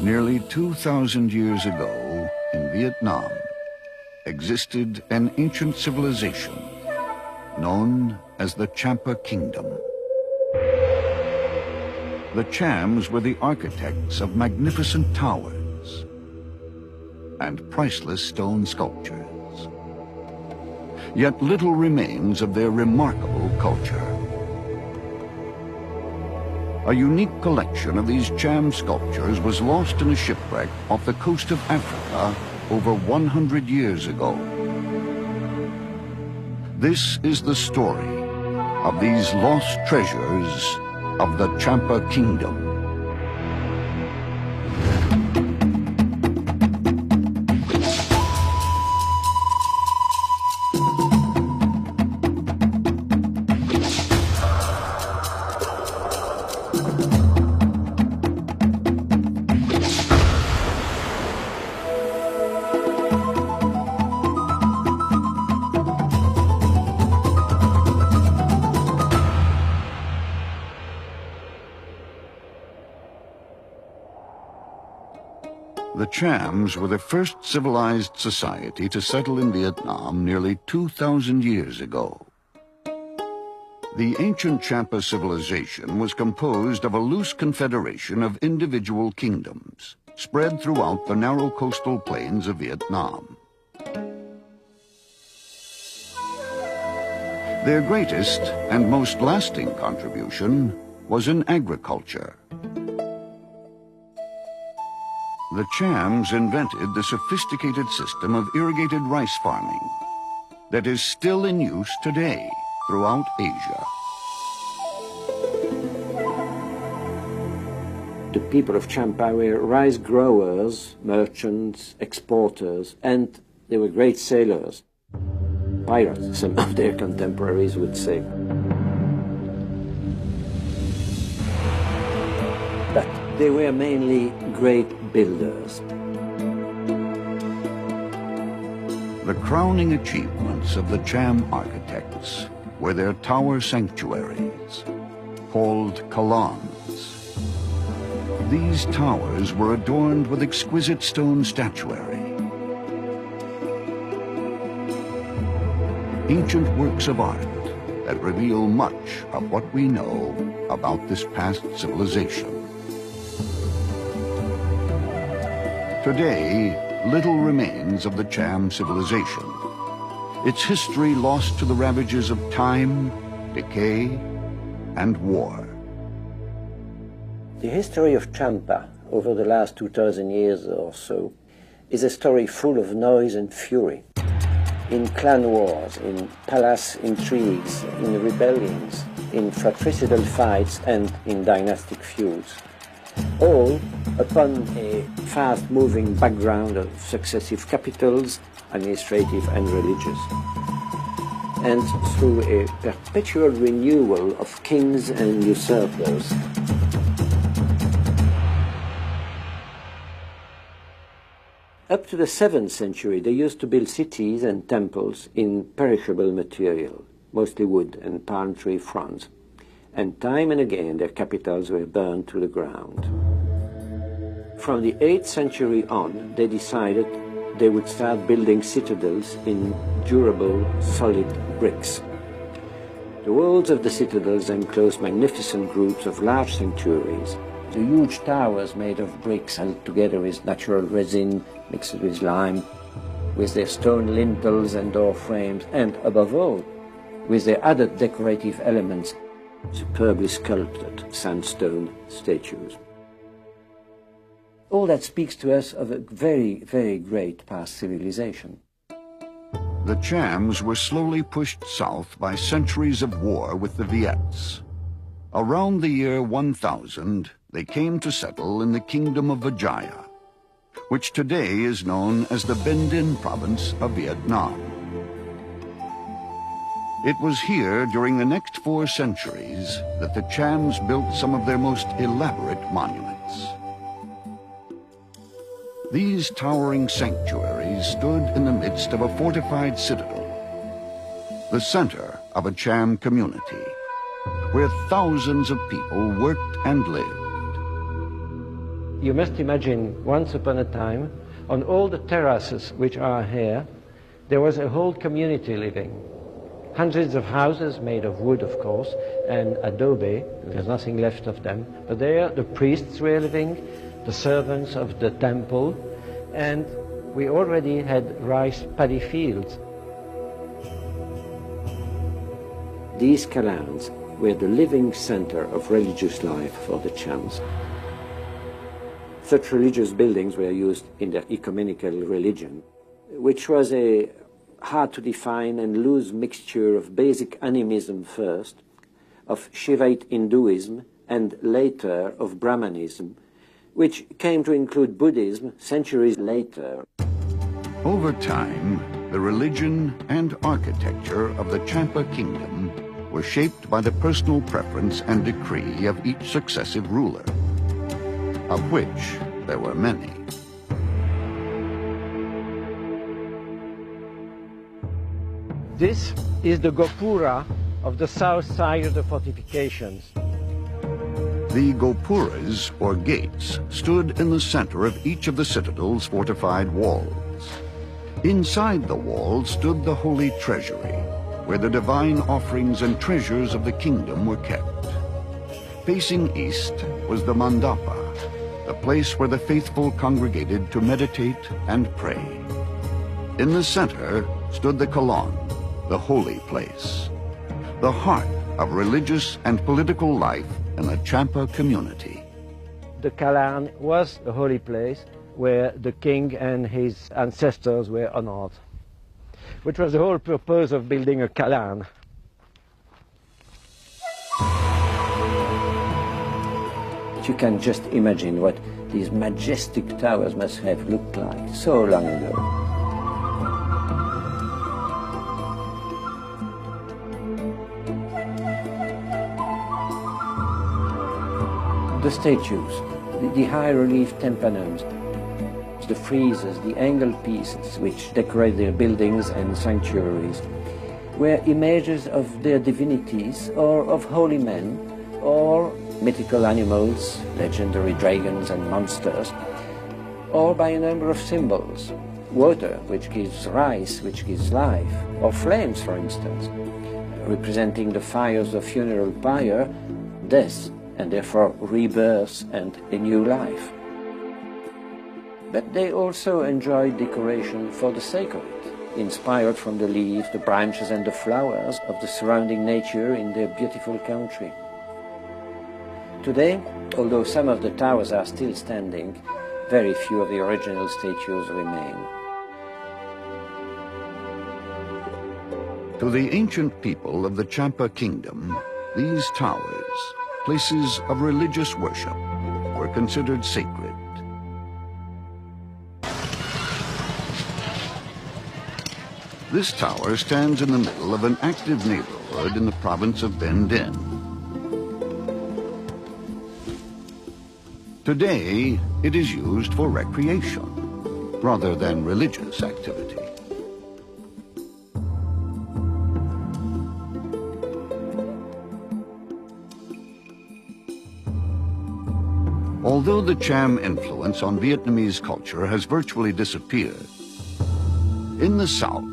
Nearly 2,000 years ago, in Vietnam, existed an ancient civilization known as the Champa Kingdom. The Chams were the architects of magnificent towers and priceless stone sculptures. Yet little remains of their remarkable culture. A unique collection of these Cham sculptures was lost in a shipwreck off the coast of Africa over 100 years ago. This is the story of these lost treasures of the Champa Kingdom. The Chams were the first civilized society to settle in Vietnam nearly 2,000 years ago. The ancient Champa civilization was composed of a loose confederation of individual kingdoms spread throughout the narrow coastal plains of Vietnam. Their greatest and most lasting contribution was in agriculture. The Chams invented the sophisticated system of irrigated rice farming that is still in use today throughout Asia. The people of Champa were rice growers, merchants, exporters, and they were great sailors. Pirates, some of their contemporaries would say. But they were mainly great builders. The crowning achievements of the Cham architects were their tower sanctuaries, called kalans. These towers were adorned with exquisite stone statuary, ancient works of art that reveal much of what we know about this past civilization. Today, little remains of the Cham civilization, its history lost to the ravages of time, decay, and war. The history of Champa over the last 2,000 years or so is a story full of noise and fury. In clan wars, in palace intrigues, in rebellions, in fratricidal fights, and in dynastic feuds. All upon a fast-moving background of successive capitals, administrative and religious, and through a perpetual renewal of kings and usurpers. Up to the 7th century, they used to build cities and temples in perishable material, mostly wood and palm tree fronds. And time and again their capitals were burned to the ground. From the 8th century on, they decided they would start building citadels in durable, solid bricks. The walls of the citadels enclosed magnificent groups of large sanctuaries. The huge towers made of bricks held together with natural resin mixed with lime, with their stone lintels and door frames, and above all, with their added decorative elements, superbly sculpted sandstone statues. All that speaks to us of a very, very great past civilization. The Chams were slowly pushed south by centuries of war with the Viets. Around the year 1000, they came to settle in the Kingdom of Vijaya, which today is known as the Binh Dinh province of Vietnam. It was here during the next 4 centuries that the Chams built some of their most elaborate monuments. These towering sanctuaries stood in the midst of a fortified citadel, the center of a Cham community, where thousands of people worked and lived. You must imagine, once upon a time, on all the terraces which are here, there was a whole community living. Hundreds of houses made of wood, of course, and adobe. There's nothing left of them. But there the priests were living, the servants of the temple, and we already had rice paddy fields. These Kalans were the living center of religious life for the Chams. Such religious buildings were used in their ecumenical religion, which was a hard to define and loose mixture of basic animism first, of Shivaite Hinduism, and later of Brahmanism, which came to include Buddhism centuries later. Over time, the religion and architecture of the Champa kingdom were shaped by the personal preference and decree of each successive ruler, of which there were many. This is the Gopura of the south side of the fortifications. The Gopuras, or gates, stood in the center of each of the citadel's fortified walls. Inside the walls stood the holy treasury, where the divine offerings and treasures of the kingdom were kept. Facing east was the Mandapa, the place where the faithful congregated to meditate and pray. In the center stood the Kalan, the holy place, the heart of religious and political life in the Champa community. The Kalan was a holy place where the king and his ancestors were honored, which was the whole purpose of building a Kalan. You can just imagine what these majestic towers must have looked like so long ago. The statues, the high-relief tympanums, the friezes, the angle pieces which decorate their buildings and sanctuaries were images of their divinities or of holy men or mythical animals, legendary dragons and monsters, or by a number of symbols. Water, which gives rice, which gives life, or flames, for instance, representing the fires of funeral pyre, death, and therefore rebirth and a new life. But they also enjoyed decoration for the sacred, inspired from the leaves, the branches and the flowers of the surrounding nature in their beautiful country. Today, although some of the towers are still standing, very few of the original statues remain. To the ancient people of the Champa kingdom, these towers, places of religious worship, were considered sacred. This tower stands in the middle of an active neighborhood in the province of Ben Din. Today, it is used for recreation rather than religious activity. Although the Cham influence on Vietnamese culture has virtually disappeared, in the south,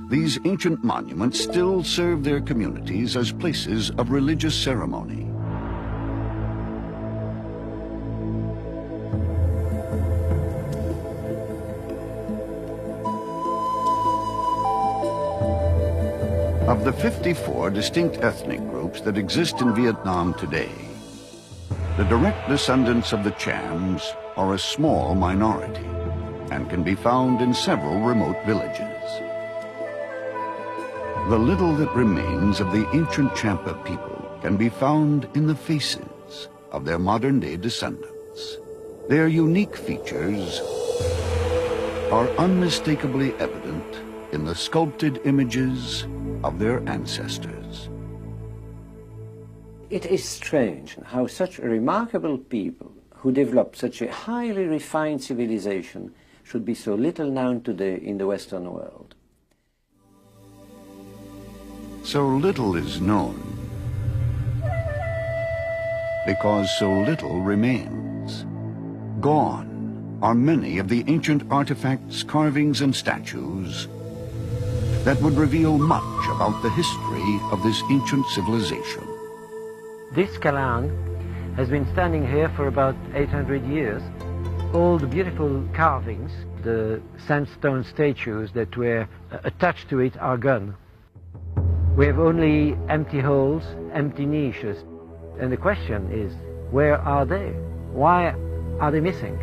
these ancient monuments still serve their communities as places of religious ceremony. Of the 54 distinct ethnic groups that exist in Vietnam today, the direct descendants of the Chams are a small minority and can be found in several remote villages. The little that remains of the ancient Champa people can be found in the faces of their modern-day descendants. Their unique features are unmistakably evident in the sculpted images of their ancestors. It is strange how such a remarkable people who developed such a highly refined civilization should be so little known today in the Western world. So little is known because so little remains. Gone are many of the ancient artifacts, carvings, and statues that would reveal much about the history of this ancient civilization. This Calanque has been standing here for about 800 years. All the beautiful carvings, the sandstone statues that were attached to it are gone. We have only empty holes, empty niches. And the question is, where are they? Why are they missing?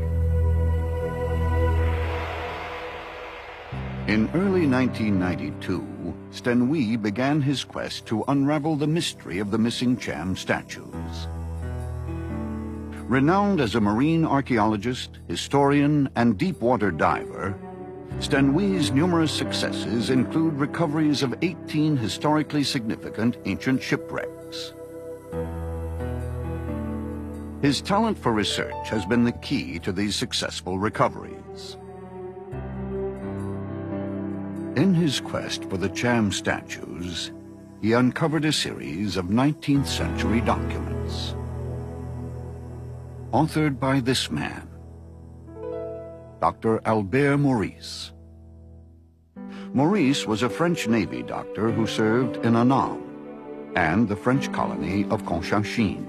In early 1992, Stenui began his quest to unravel the mystery of the missing Cham statues. Renowned as a marine archaeologist, historian, and deep-water diver, Stenui's numerous successes include recoveries of 18 historically significant ancient shipwrecks. His talent for research has been the key to these successful recoveries. In his quest for the Cham statues, he uncovered a series of 19th century documents, authored by this man, Dr. Albert Maurice. Maurice was a French Navy doctor who served in Annam and the French colony of Cochinchine.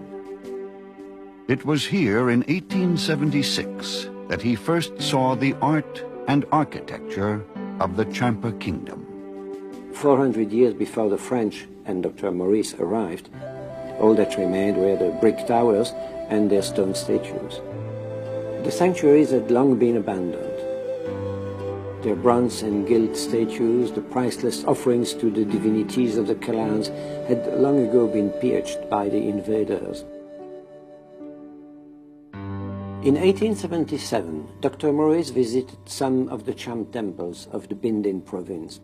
It was here in 1876 that he first saw the art and architecture of the Champa Kingdom. 400 years before the French and Dr. Maurice arrived, all that remained were the brick towers and their stone statues. The sanctuaries had long been abandoned. Their bronze and gilt statues, the priceless offerings to the divinities of the Calanques, had long ago been pillaged by the invaders. In 1877, Dr. Maurice visited some of the Cham temples of the Bindin province.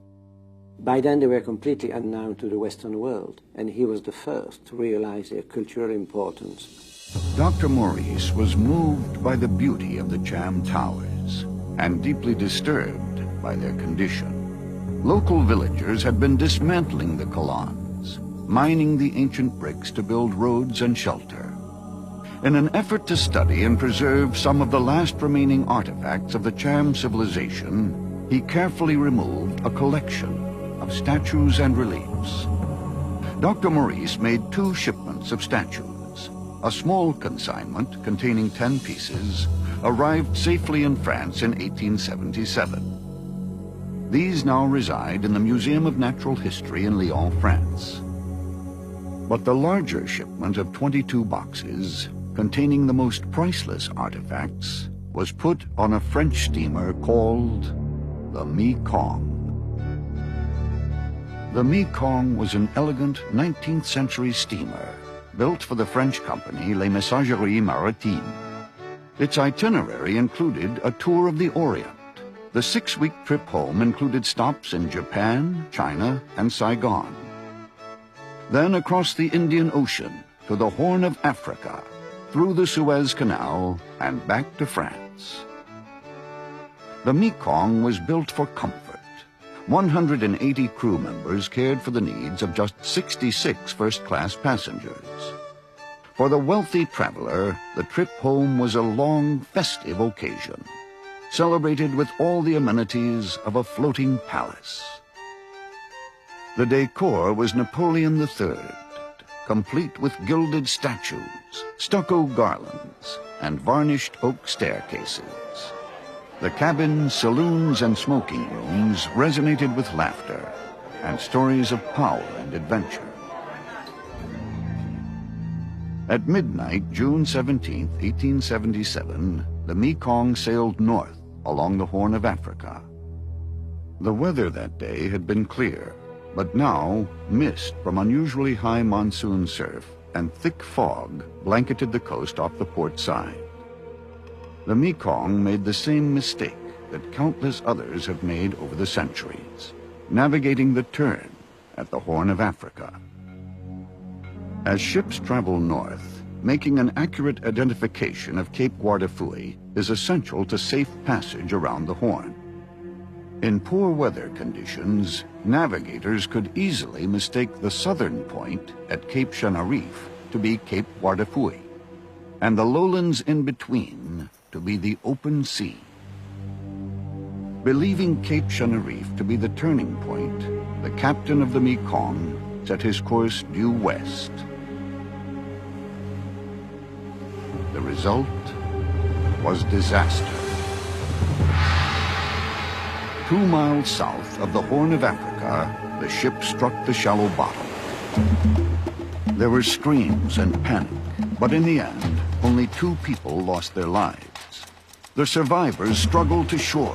By then they were completely unknown to the Western world, and he was the first to realize their cultural importance. Dr. Maurice was moved by the beauty of the Cham towers and deeply disturbed by their condition. Local villagers had been dismantling the colons, mining the ancient bricks to build roads and shelter. In an effort to study and preserve some of the last remaining artifacts of the Cham civilization, he carefully removed a collection of statues and reliefs. Dr. Maurice made 2 shipments of statues. A small consignment containing 10 pieces arrived safely in France in 1877. These now reside in the Museum of Natural History in Lyon, France. But the larger shipment of 22 boxes, containing the most priceless artifacts, was put on a French steamer called the Mekong. The Mekong was an elegant 19th century steamer built for the French company Les Messageries Maritimes. Its itinerary included a tour of the Orient. The 6-week trip home included stops in Japan, China, and Saigon. Then across the Indian Ocean to the Horn of Africa, through the Suez Canal, and back to France. The Mekong was built for comfort. 180 crew members cared for the needs of just 66 first-class passengers. For the wealthy traveler, the trip home was a long, festive occasion, celebrated with all the amenities of a floating palace. The decor was Napoleon III, complete with gilded statues, stucco garlands, and varnished oak staircases. The cabins, saloons, and smoking rooms resonated with laughter and stories of power and adventure. At midnight, June 17, 1877, the Mekong sailed north along the Horn of Africa. The weather that day had been clear, but now mist from unusually high monsoon surf and thick fog blanketed the coast off the port side. The Mekong made the same mistake that countless others have made over the centuries, navigating the turn at the Horn of Africa. As ships travel north, making an accurate identification of Cape Guardafui is essential to safe passage around the Horn. In poor weather conditions, navigators could easily mistake the southern point at Cape Chenarif to be Cape Guardafui, and the lowlands in between to be the open sea. Believing Cape Chenerife to be the turning point, the captain of the Mekong set his course due west. The result was disaster. 2 miles south of the Horn of Africa, the ship struck the shallow bottom. There were screams and panic, but in the end, only 2 people lost their lives. The survivors struggled to shore,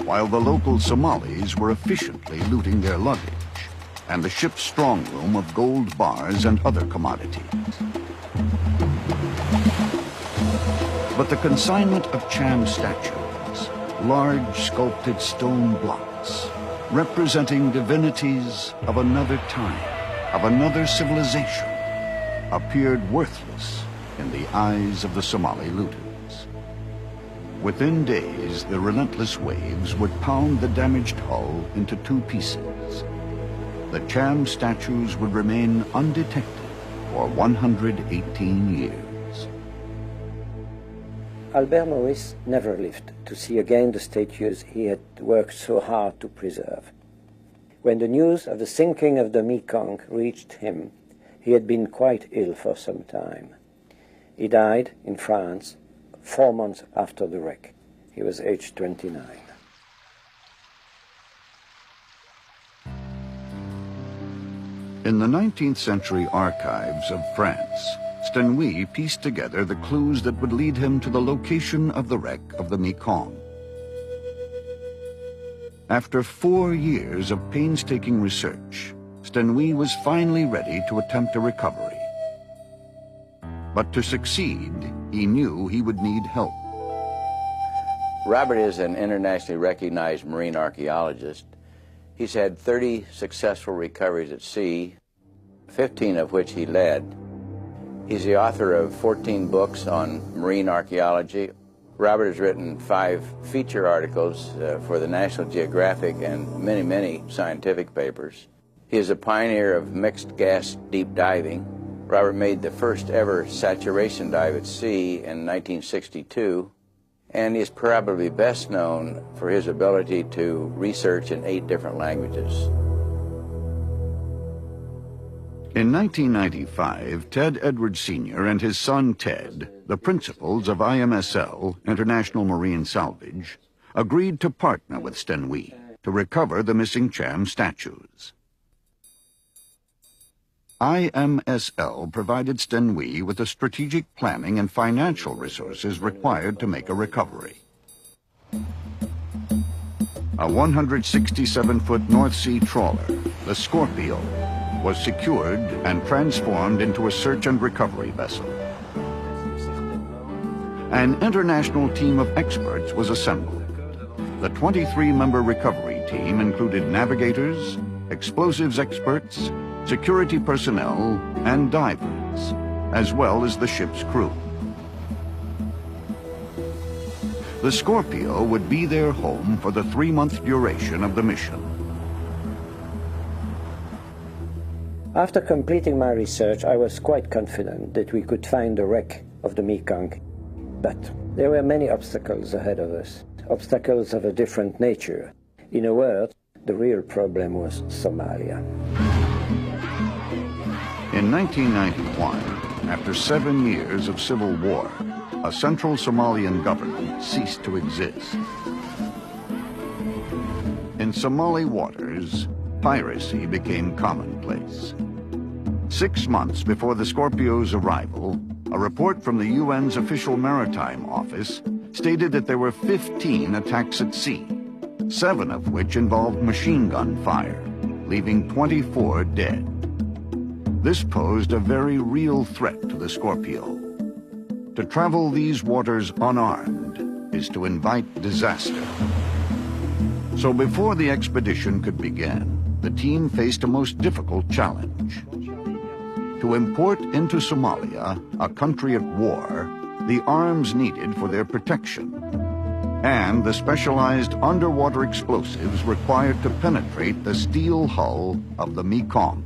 while the local Somalis were efficiently looting their luggage and the ship's strong room of gold bars and other commodities. But the consignment of Cham statues, large sculpted stone blocks, representing divinities of another time, of another civilization, appeared worthless in the eyes of the Somali looters. Within days, the relentless waves would pound the damaged hull into 2 pieces. The Cham statues would remain undetected for 118 years. Albert Maurice never lived to see again the statues he had worked so hard to preserve. When the news of the sinking of the Mekong reached him, he had been quite ill for some time. He died in France 4 months after the wreck. He was aged 29. In the 19th century archives of France, Stenui pieced together the clues that would lead him to the location of the wreck of the Mekong. After 4 years of painstaking research, Stenui was finally ready to attempt a recovery. But to succeed, he knew he would need help. Robert is an internationally recognized marine archaeologist. He's had 30 successful recoveries at sea, 15 of which he led. He's the author of 14 books on marine archaeology. Robert has written 5 feature articles for the National Geographic and many, many scientific papers. He is a pioneer of mixed gas deep diving. Robert made the first ever saturation dive at sea in 1962, and he is probably best known for his ability to research in 8 different languages. In 1995, Ted Edwards Sr. and his son Ted, the principals of IMSL, International Marine Salvage, agreed to partner with Stenui to recover the missing Cham statues. IMSL provided Stenui with the strategic planning and financial resources required to make a recovery. A 167-foot North Sea trawler, the Scorpio, was secured and transformed into a search and recovery vessel. An international team of experts was assembled. The 23-member recovery team included navigators, explosives experts, security personnel, and divers, as well as the ship's crew. The Scorpio would be their home for the 3-month duration of the mission. After completing my research, I was quite confident that we could find the wreck of the Mekong. But there were many obstacles ahead of us, obstacles of a different nature. In a word, the real problem was Somalia. In 1991, after 7 years of civil war, a central Somalian government ceased to exist. In Somali waters, piracy became commonplace. 6 months before the Scorpio's arrival, a report from the UN's official maritime office stated that there were 15 attacks at sea, 7 of which involved machine gun fire, leaving 24 dead. This posed a very real threat to the Scorpio. To travel these waters unarmed is to invite disaster. So before the expedition could begin, the team faced a most difficult challenge. To import into Somalia, a country at war, the arms needed for their protection, and the specialized underwater explosives required to penetrate the steel hull of the Mekong.